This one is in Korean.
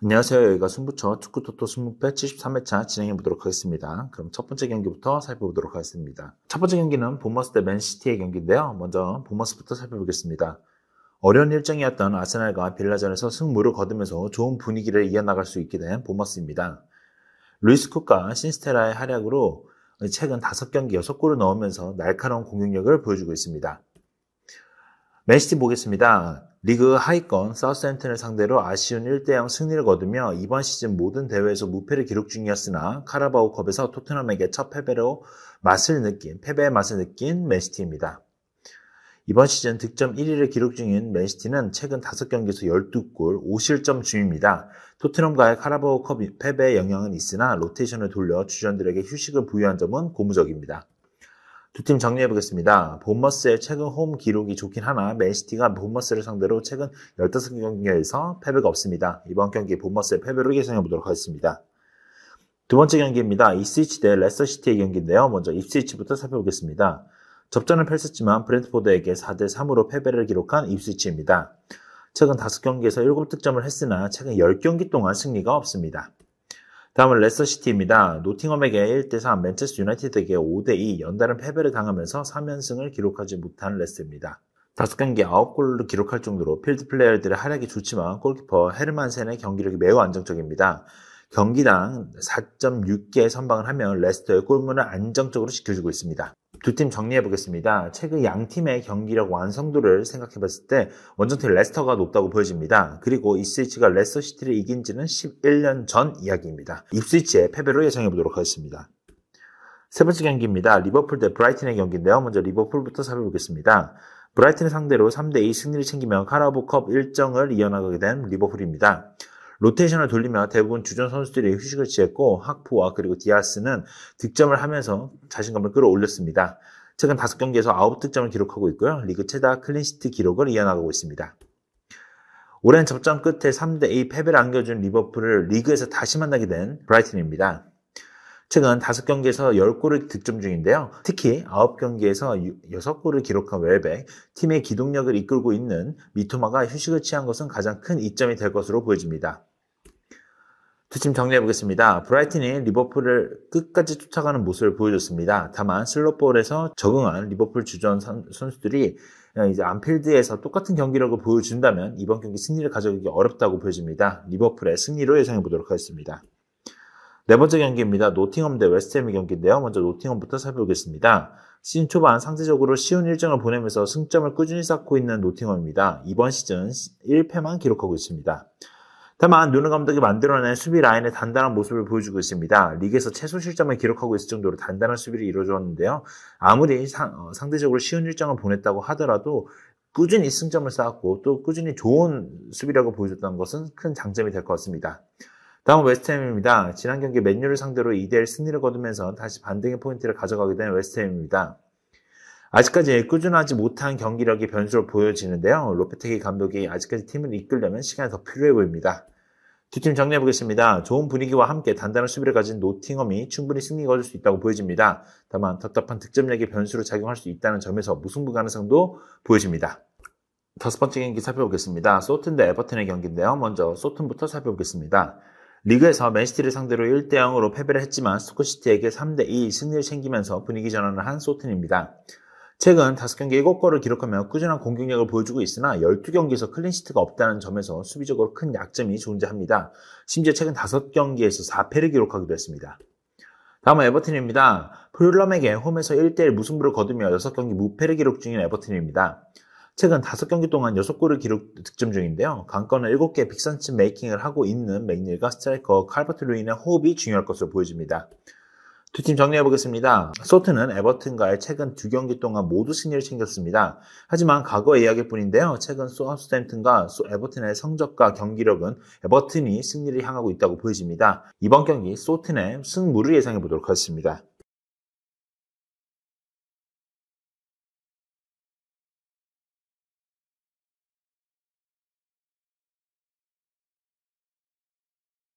안녕하세요. 여기가 승부처 축구토토 20회 73회차 진행해 보도록 하겠습니다. 그럼 첫 번째 경기부터 살펴보도록 하겠습니다. 첫 번째 경기는 본머스 대 맨시티의 경기인데요. 먼저 본머스부터 살펴보겠습니다. 어려운 일정이었던 아스날과 빌라전에서 승무를 거두면서 좋은 분위기를 이어나갈 수 있게 된 본머스입니다. 루이스 쿡과 신스테라의 활약으로 최근 5경기 6골을 넣으면서 날카로운 공격력을 보여주고 있습니다. 맨시티 보겠습니다. 리그 하위권 사우스햄튼을 상대로 아쉬운 1대0 승리를 거두며 이번 시즌 모든 대회에서 무패를 기록 중이었으나 카라바오컵에서 토트넘에게 첫 패배의 맛을 느낀 맨시티입니다. 이번 시즌 득점 1위를 기록 중인 맨시티는 최근 5경기에서 12골, 5실점 중입니다. 토트넘과의 카라바오컵 패배의 영향은 있으나 로테이션을 돌려 주전들에게 휴식을 부여한 점은 고무적입니다. 두 팀 정리해보겠습니다. 본머스의 최근 홈 기록이 좋긴 하나 맨시티가 본머스를 상대로 최근 15경기에서 패배가 없습니다. 이번 경기 본머스의 패배로 예상해보도록 하겠습니다. 두 번째 경기입니다. 입스위치 대 레스터시티의 경기인데요. 먼저 입스위치부터 살펴보겠습니다. 접전을 펼쳤지만 브렌트포드에게 4대3으로 패배를 기록한 입스위치입니다. 최근 5경기에서 7득점을 했으나 최근 10경기 동안 승리가 없습니다. 다음은 레스터시티입니다. 노팅엄에게 1대3, 맨체스터 유나이티드에게 5대2 연달은 패배를 당하면서 3연승을 기록하지 못한 레스터입니다. 5경기 9골을 기록할 정도로 필드 플레이어들의 활약이 좋지만 골키퍼 헤르만센의 경기력이 매우 안정적입니다. 경기당 4.6개의 선방을 하며 레스터의 골문을 안정적으로 지켜주고 있습니다. 두 팀 정리해보겠습니다. 최근 양 팀의 경기력 완성도를 생각해봤을 때 원정팀 레스터가 높다고 보여집니다. 그리고 입스위치가 레스터시티를 이긴 지는 11년 전 이야기입니다. 입스위치의 패배로 예상해보도록 하겠습니다. 세 번째 경기입니다. 리버풀 대 브라이튼의 경기인데요. 먼저 리버풀부터 살펴보겠습니다. 브라이튼을 상대로 3대2 승리를 챙기며 카라바오컵 일정을 이어나가게 된 리버풀입니다. 로테이션을 돌리며 대부분 주전 선수들이 휴식을 취했고 하프와 그리고 디아스는 득점을 하면서 자신감을 끌어올렸습니다. 최근 5경기에서 9득점을 기록하고 있고요. 리그 최다 클린시트 기록을 이어나가고 있습니다. 오랜 접전 끝에 3대2 패배를 안겨준 리버풀을 리그에서 다시 만나게 된 브라이튼입니다. 최근 5경기에서 10골을 득점 중인데요. 특히 9경기에서 6골을 기록한 웰백, 팀의 기동력을 이끌고 있는 미토마가 휴식을 취한 것은 가장 큰 이점이 될 것으로 보여집니다. 두 팀 정리해보겠습니다. 브라이튼이 리버풀을 끝까지 쫓아가는 모습을 보여줬습니다. 다만 슬롯볼에서 적응한 리버풀 주전 선수들이 이제 안필드에서 똑같은 경기력을 보여준다면 이번 경기 승리를 가져가기 어렵다고 보여집니다. 리버풀의 승리로 예상해보도록 하겠습니다. 네 번째 경기입니다. 노팅엄 대 웨스트햄의 경기인데요. 먼저 노팅엄부터 살펴보겠습니다. 시즌 초반 상대적으로 쉬운 일정을 보내면서 승점을 꾸준히 쌓고 있는 노팅엄입니다. 이번 시즌 1패만 기록하고 있습니다. 다만 누누 감독이 만들어낸 수비 라인의 단단한 모습을 보여주고 있습니다. 리그에서 최소 실점을 기록하고 있을 정도로 단단한 수비를 이루어줬는데요. 아무리 상대적으로 쉬운 일정을 보냈다고 하더라도 꾸준히 승점을 쌓았고 또 꾸준히 좋은 수비력을 보여줬다는 것은 큰 장점이 될 것 같습니다. 다음은 웨스트햄입니다. 지난 경기 맨유를 상대로 2대1 승리를 거두면서 다시 반등의 포인트를 가져가게 된 웨스트햄입니다. 아직까지 꾸준하지 못한 경기력이 변수로 보여지는데요. 로페테기 감독이 아직까지 팀을 이끌려면 시간이 더 필요해 보입니다. 두 팀 정리해보겠습니다. 좋은 분위기와 함께 단단한 수비를 가진 노팅엄이 충분히 승리 거둘 수 있다고 보여집니다. 다만 답답한 득점력이 변수로 작용할 수 있다는 점에서 무승부 가능성도 보여집니다. 다섯 번째 경기 살펴보겠습니다. 소튼 대 에버튼의 경기인데요. 먼저 소튼부터 살펴보겠습니다. 리그에서 맨시티를 상대로 1대0으로 패배를 했지만 스토크시티에게 3대2 승리를 챙기면서 분위기 전환을 한 소튼입니다. 최근 5경기 7골을 기록하며 꾸준한 공격력을 보여주고 있으나 12경기에서 클린시트가 없다는 점에서 수비적으로 큰 약점이 존재합니다. 심지어 최근 5경기에서 4패를 기록하기도 했습니다. 다음은 에버튼입니다. 풀럼에게 홈에서 1대1 무승부를 거두며 6경기 무패를 기록 중인 에버튼입니다. 최근 5경기 동안 6골을 득점 중인데요. 강권은 7개 빅선치 메이킹을 하고 있는 맥닐과 스트라이커 칼버트 루인의 호흡이 중요할 것으로 보여집니다. 두 팀 정리해보겠습니다. 소튼은 에버튼과의 최근 2경기 동안 모두 승리를 챙겼습니다. 하지만 과거의 이야기일 뿐인데요. 최근 사우스햄튼과 에버튼의 성적과 경기력은 에버튼이 승리를 향하고 있다고 보여집니다. 이번 경기 소튼의 승무를 예상해보도록 하겠습니다.